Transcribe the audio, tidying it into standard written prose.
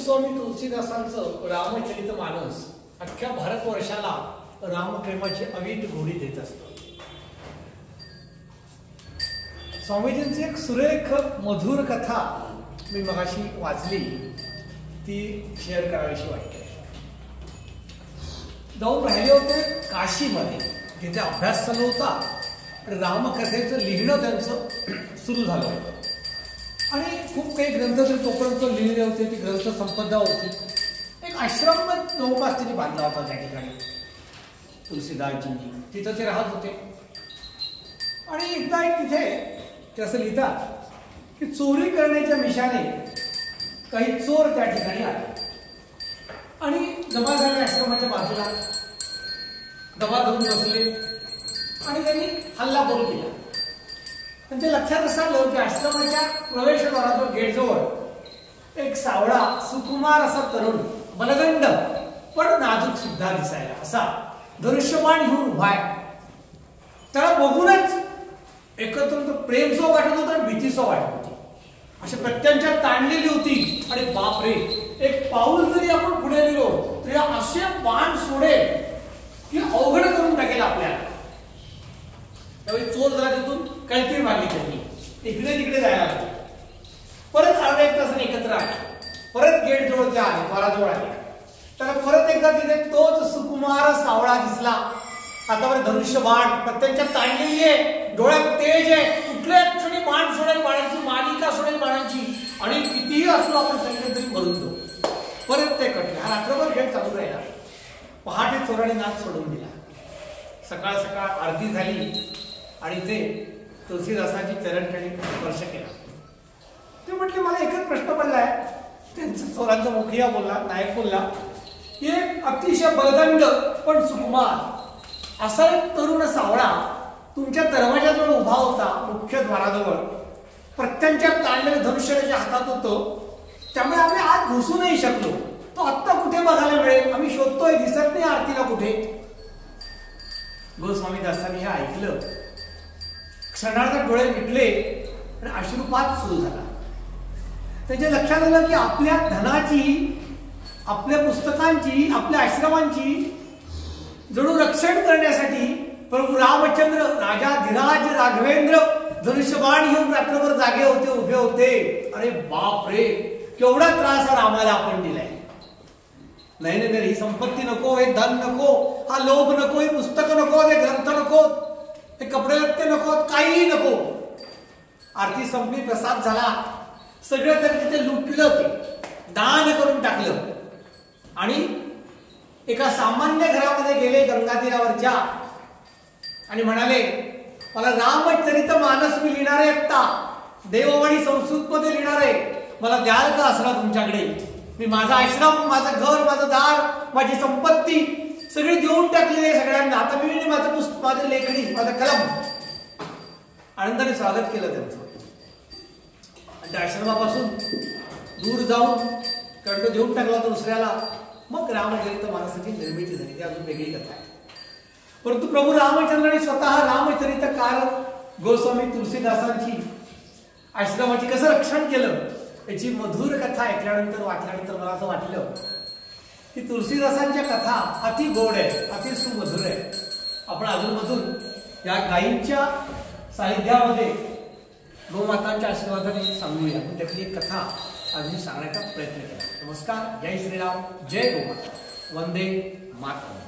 गोस्वामी तुलसीदासांचं रामचरितमानस अख्ख्या भारतवर्षाला रामप्रेमाची अवीट गोडी देत असतं. स्वामीजींची एक सुरेख मधुर कथा मी मगाशी वाचली, ती शेअर करावीशी वाटते. जाऊन राहिले होते काशीमध्ये, जिथे अभ्यास चालू होता. रामकथेचं लिहिणं त्यांचं सुरू झालं होतं आणि खूप काही ग्रंथ ते तोपर्यंत लिहिले होते. ती ग्रंथ संपदा होती. एक आश्रम जवळपास त्यांनी बांधला होता त्या ठिकाणी तुलसीदासजींनी. तिथं ते राहत होते. आणि एकदा तिथे ते असं लिहितात की चोरी करण्याच्या मिशाने काही चोर त्या ठिकाणी आले आणि जमा झाले आश्रमाच्या बाजूला, दबा धरून बसले आणि त्यांनी हल्लाबोल केला. त्यांच्या लक्षात असं आलं की आश्रमाच्या प्रवेशद्वाराच्या गेटजवळ एक सावळा सुकुमार असा तरुण, बलगंड पण नाजूक सुद्धा दिसायला असा धनुष्यबाण घेऊन उभा आहे. त्याला बघूनच एकत्र प्रेमसो वाटत होतं आणि भीतीसो वाटत होती. अशी प्रत्यंच्या ताणलेली होती. आणि बापरे, एक पाऊल जरी आपण पुढे गेलो तरी असे बाण सोडेल की अवघड करून टाकेल आपल्याला. त्यावेळी चोर जरा तिथून कळती मारली, त्यांनी इकडे तिकडे जायला लागले. परत अर्धा एक तासाने एकत्र आले. परत गेट जवळ ते आले, द्वाराजवळ आले. त्याला परत एकदा तिथे तोच सुकुमार सावळा दिसला. आता बरं धनुष्यबाण प्रत्यंच्या ताणलेली आहे, डोळ्यात तेज आहे. कुठल्याच क्षणी बाण सोडेल, बाणांची मालिका सोडेल बाणांची. आणि कितीही असलो आपण सैन्य तरी भरून देऊ. परत ते कटले. हा रात्रभर खेळ चालू राहिला. पहाटे चोराने नाच सोडून दिला. सकाळ सकाळ आरती झाली आणि ते तुलसीदासांची चरणकडी स्पर्श केला. ते म्हटले मला एकच प्रश्न पडलाय. त्यांचा चोरांचा मुखिया बोलला, नायक बोलला, एक अतिशय बलदंड पण सुकुमार असा एक तरुण सावळा तुमच्या दरवाजाजवळ उभा होता, मुख्य द्वाराजवळ. प्रत्यंच्या ताणलेलं धनुष्य त्याच्या हातात होतं. त्यामुळे आम्ही आत घुसू नाही शकलो. तो आत्ता कुठे बघायला मिळेल? आम्ही शोधतोय, दिसत नाही आरतीला कुठे. गोस्वामी दासांनी हे ऐकलं. क्षणार्धात डोळे मिटले आणि अश्रुपात सुरू झाला. त्याच्या लक्षात आलं की आपल्या धनाची, आपल्या पुस्तकांची, आपल्या आश्रमांची जणू रक्षण करण्यासाठी प्रभू रामचंद्र राजाधिराज राघवेंद्र धनुष्यबाण घेऊन रात्रभर जागे होते, उभे होते. अरे बाप रे, केवढा त्रास हा रामाला आपण दिलाय. नाही नाही, ही संपत्ती नको, हे धन नको, हा लोभ नको, ही पुस्तकं नको, हे ग्रंथ नको, ते कपडे लत्ते नको, काहीही नको. आरती संपली, प्रसाद झाला, सगळं तर तिथे लुटलं, ते दान करून टाकलं. आणि एका सामान्य घरामध्ये गेले गंगा तीरावरच्या आणि म्हणाले, मला रामचरित मानस मी लिहिणार आहे, आत्ता देववाणी संस्कृत मध्ये लिहिणार आहे, मला द्याल का आसरा तुमच्याकडे? मी माझा आश्रम, माझं घर, माझं दार, माझी संपत्ती सगळी देऊन टाकली आहे सगळ्यांना. आता मी माझं लेखणी, माझं कलम. आनंदाने स्वागत केलं त्यांचं. आणि त्या आश्रमापासून दूर जाऊन कारण तो देऊन टाकला होता दुसऱ्याला. मग रामचरित मानसाची निर्मिती झाली. ती अजून वेगळी कथा आहे. परंतु प्रभू रामचंद्राने स्वतः रामचरितकार गोस्वामी तुलसीदासांची आश्रमाची कसं रक्षण केलं याची मधुर कथा ऐकल्यानंतर, वाचल्यानंतर मला असं वाटलं की तुलसीदासांच्या कथा अति गोड आहे, अति सुमधुर आहे. आपण अजूनमधून या गायींच्या साहित्यामध्ये गोमातांच्या आशीर्वादाने सांगूया. पण त्यातली एक कथा अजून सांगण्याचा प्रयत्न केला. नमस्कार, जय श्रीराम, जय गोमाता, वंदे मातरम.